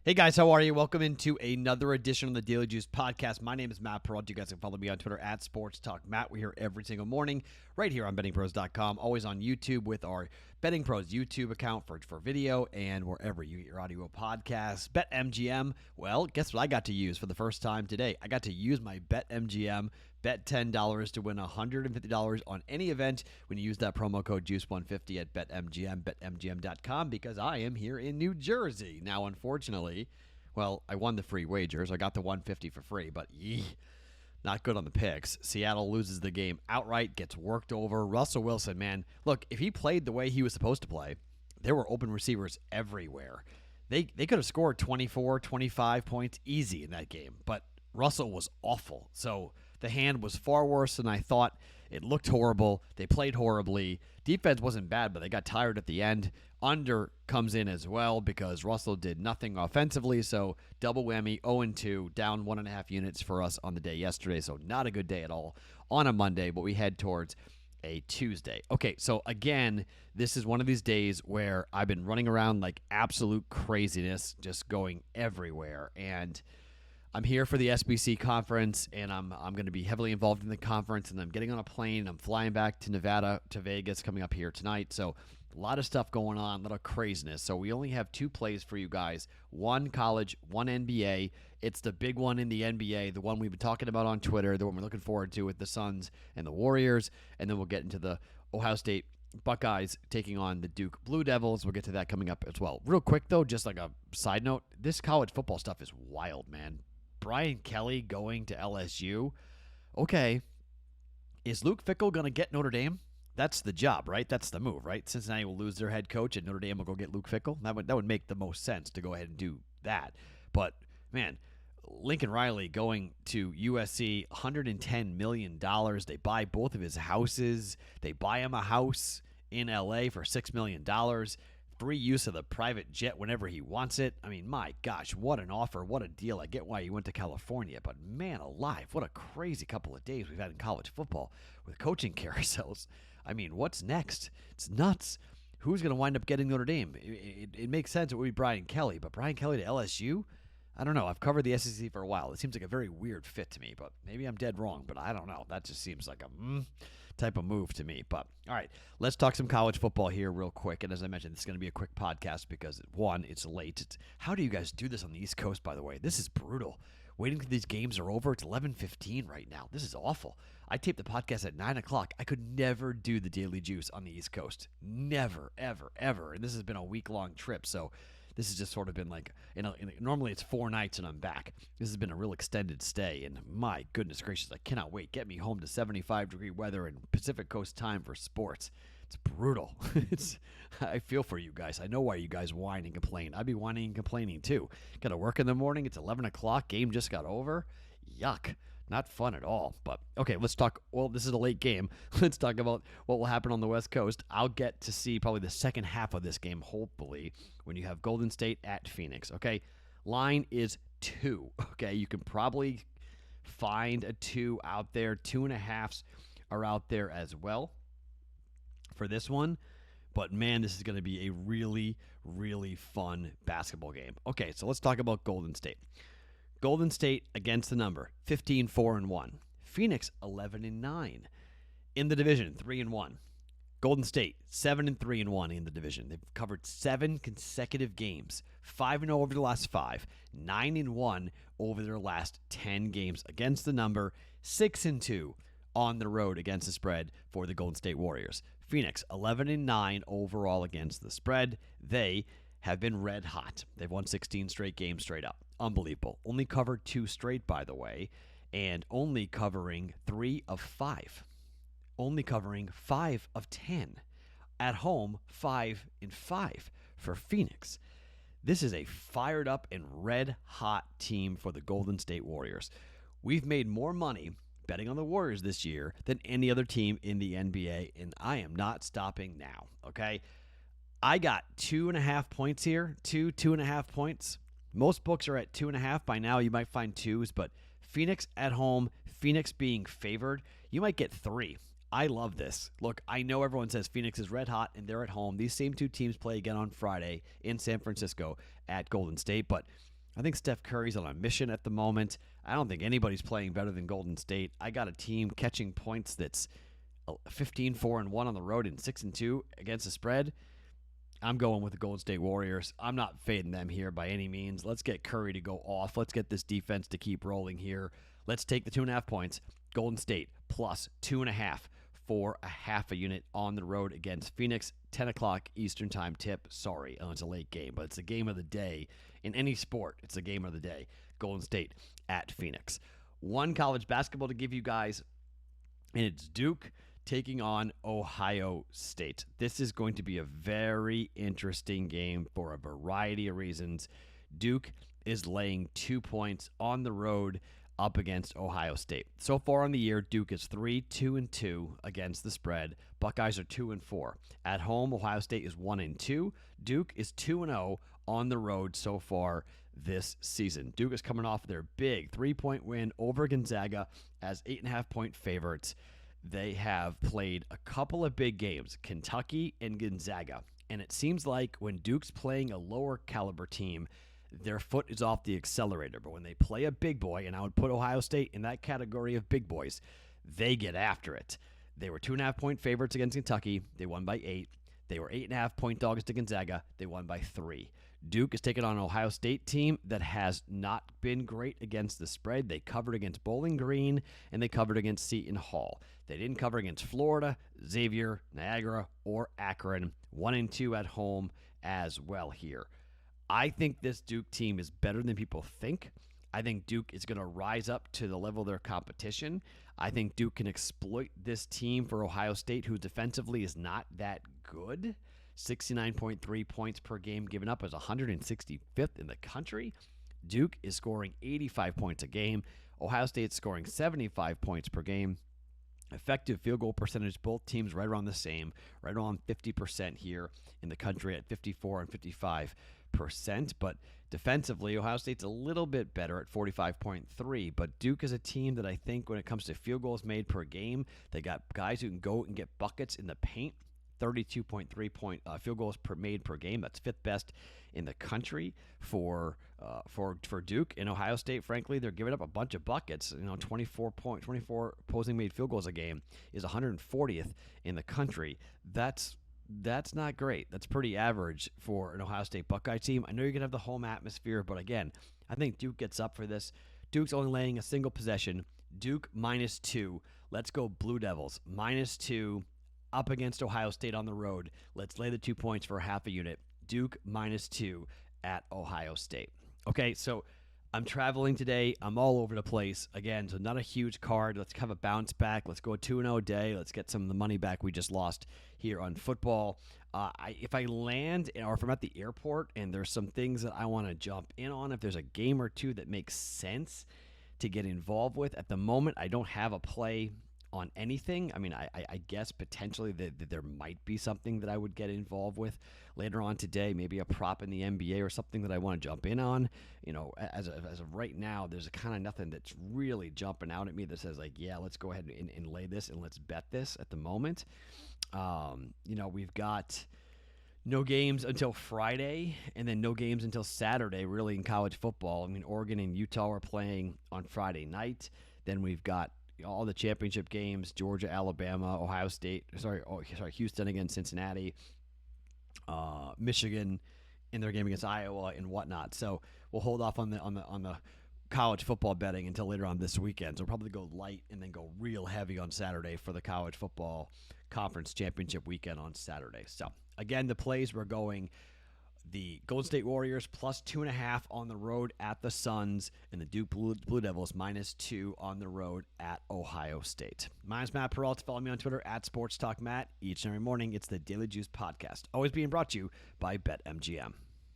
Hey guys, how are you? Welcome into another edition of the Daily Juice podcast. My name is Matt Perrault. You guys can follow me on Twitter at Sports Talk Matt. We're here every single morning right here on BettingPros.com. Always on YouTube with our BettingPros YouTube account for video and wherever you get your audio podcasts. BetMGM, well, guess what I got to use for the first time today? I got to use my BetMGM. Bet $10 to win $150 on any event when you use that promo code JUICE150 at BetMGM, BetMGM.com, because I am here in New Jersey. Now, unfortunately, well, I won the free wagers. I got the $150 for free, but not good on the picks. Seattle loses the game outright, gets worked over. Russell Wilson, man, look, if he played the way he was supposed to play, there were open receivers everywhere. They could have scored 24, 25 points easy in that game, but Russell was awful. So the hand was far worse than I thought. It looked horrible. They played horribly. Defense wasn't bad, but they got tired at the end. Under comes in as well because Russell did nothing offensively. So double whammy, 0-2, down 1.5 units for us on the day yesterday. So not a good day at all on a Monday, but we head towards a Tuesday. Okay, so again, this is one of these days where I've been running around like absolute craziness, just going everywhere. And I'm here for the SBC conference, and I'm going to be heavily involved in the conference, and I'm getting on a plane. I'm flying back to Nevada, to Vegas, coming up here tonight. So a lot of stuff going on, a lot of craziness. So we only have 2 plays for you guys, one college, one NBA. It's the big one in the NBA, the one we've been talking about on Twitter, the one we're looking forward to with the Suns and the Warriors, and then we'll get into the Ohio State Buckeyes taking on the Duke Blue Devils. We'll get to that coming up as well. Real quick, though, just like a side note, this college football stuff is wild, man. Brian Kelly going to LSU. Okay. Is Luke Fickell going to get Notre Dame? That's the job, right? That's the move, right? Cincinnati will lose their head coach and Notre Dame will go get Luke Fickell. That would make the most sense to go ahead and do that. But, man, Lincoln Riley going to USC, $110 million. They buy both of his houses. They buy him a house in LA for $6 million. Free use of the private jet whenever he wants it. I mean, my gosh, what an offer. What a deal. I get why he went to California, but man alive, what a crazy couple of days we've had in college football with coaching carousels. I mean, what's next? It's nuts. Who's going to wind up getting Notre Dame? It makes sense it would be Brian Kelly, but Brian Kelly to LSU? I don't know. I've covered the SEC for a while. It seems like a very weird fit to me, but maybe I'm dead wrong, but I don't know. That just seems like a type of move to me. But all right, let's talk some college football here real quick. And as I mentioned, this is going to be a quick podcast because, one, it's late. How do you guys do this on the East Coast, by the way? This is brutal. Waiting until these games are over. It's 11:15 right now. This is awful. I taped the podcast at 9 o'clock. I could never do the Daily Juice on the East Coast. Never, ever, ever. And this has been a week-long trip, so this has just sort of been like, normally it's 4 nights and I'm back. This has been a real extended stay, and my goodness gracious, I cannot wait. Get me home to 75-degree weather and Pacific Coast time for sports. It's brutal. I feel for you guys. I know why you guys whine and complain. I'd be whining and complaining too. Got to work in the morning. It's 11 o'clock. Game just got over. Yuck. Not fun at all. But, okay, let's talk. Well, this is a late game. Let's talk about what will happen on the West Coast. I'll get to see probably the second half of this game, hopefully, when you have Golden State at Phoenix. Okay, line is 2. Okay, you can probably find a 2 out there. 2.5s are out there as well for this one. But, man, this is going to be a really, really fun basketball game. Okay, so let's talk about Golden State. Golden State against the number, 15-4-1. Phoenix, 11-9. In the division, 3-1. Golden State, 7-3-1 in the division. They've covered 7 consecutive games, 5-0 over the last 5, 9-1 over their last 10 games against the number, 6-2 on the road against the spread for the Golden State Warriors. Phoenix, 11-9 overall against the spread. They have been red hot. They've won 16 straight games straight up. Unbelievable. Only covered 2 straight, by the way, and only covering 3 of 5. Only covering 5 of 10. At home, 5-5 for Phoenix. This is a fired up and red hot team for the Golden State Warriors. We've made more money betting on the Warriors this year than any other team in the NBA, and I am not stopping now, okay? I got 2.5 points here, 2.5 points. Most books are at 2.5. By now, you might find 2s, but Phoenix at home, Phoenix being favored, you might get 3. I love this. Look, I know everyone says Phoenix is red hot and they're at home. These same 2 teams play again on Friday in San Francisco at Golden State, but I think Steph Curry's on a mission at the moment. I don't think anybody's playing better than Golden State. I got a team catching points that's 15-4-1 on the road and 6-2 against the spread. I'm going with the Golden State Warriors. I'm not fading them here by any means. Let's get Curry to go off. Let's get this defense to keep rolling here. Let's take the 2.5 points. Golden State plus 2.5 for a half a unit on the road against Phoenix. 10 o'clock Eastern time tip. Sorry, it's a late game, but it's a game of the day. In any sport, it's a game of the day. Golden State at Phoenix. One college basketball to give you guys, and it's Duke taking on Ohio State. This is going to be a very interesting game for a variety of reasons. Duke is laying 2 points on the road up against Ohio State. So far on the year, Duke is 3-2-2 against the spread. Buckeyes are 2-4. At home, Ohio State is 1-2. Duke is 2-0 on the road so far this season. Duke is coming off their big 3-point win over Gonzaga as 8.5-point favorites. They have played a couple of big games, Kentucky and Gonzaga. And it seems like when Duke's playing a lower caliber team, their foot is off the accelerator. But when they play a big boy, and I would put Ohio State in that category of big boys, they get after it. They were 2.5-point favorites against Kentucky. They won by 8. They were 8.5-point dogs to Gonzaga. They won by 3. Duke is taking on an Ohio State team that has not been great against the spread. They covered against Bowling Green, and they covered against Seton Hall. They didn't cover against Florida, Xavier, Niagara, or Akron. 1-2 at home as well here. I think this Duke team is better than people think. I think Duke is going to rise up to the level of their competition. I think Duke can exploit this team for Ohio State, who defensively is not that good. 69.3 points per game given up is 165th in the country. Duke is scoring 85 points a game. Ohio State's scoring 75 points per game. Effective field goal percentage, both teams right around the same, right around 50% here in the country at 54 and 55%. But defensively, Ohio State's a little bit better at 45.3. But Duke is a team that I think when it comes to field goals made per game, they got guys who can go and get buckets in the paint. 32.3 point field goals made per game. That's 5th best in the country for Duke. In Ohio State, frankly, they're giving up a bunch of buckets. 24 opposing made field goals a game is 140th in the country. That's not great. That's pretty average for an Ohio State Buckeye team. I know you're gonna have the home atmosphere, but again, I think Duke gets up for this. Duke's only laying a single possession. Duke -2. Let's go Blue Devils -2. Up against Ohio State on the road. Let's lay the 2 points for half a unit. Duke -2 at Ohio State. Okay, so I'm traveling today. I'm all over the place. Again, so not a huge card. Let's have a bounce back. Let's go a 2-0 day. Let's get some of the money back we just lost here on football. If I land or if I'm at the airport and there's some things that I want to jump in on, if there's a game or two that makes sense to get involved with, at the moment I don't have a play on anything. I mean, I guess potentially that there might be something that I would get involved with later on today, maybe a prop in the NBA or something that I want to jump in on. As of right now, there's kind of nothing that's really jumping out at me that says like, yeah, let's go ahead and lay this and let's bet this at the moment. We've got no games until Friday and then no games until Saturday, really, in college football. I mean, Oregon and Utah are playing on Friday night. Then we've got all the championship games: Georgia, Alabama, Ohio State. Houston against Cincinnati, Michigan in their game against Iowa and whatnot. So we'll hold off on the college football betting until later on this weekend. So we'll probably go light and then go real heavy on Saturday for the college football conference championship weekend on Saturday. So again, the plays we're going: the Golden State Warriors +2.5 on the road at the Suns, and the Duke Blue Devils -2 on the road at Ohio State. My name's Matt Perrault. Follow me on Twitter at SportsTalkMatt. Each and every morning, it's the Daily Juice Podcast, always being brought to you by BetMGM.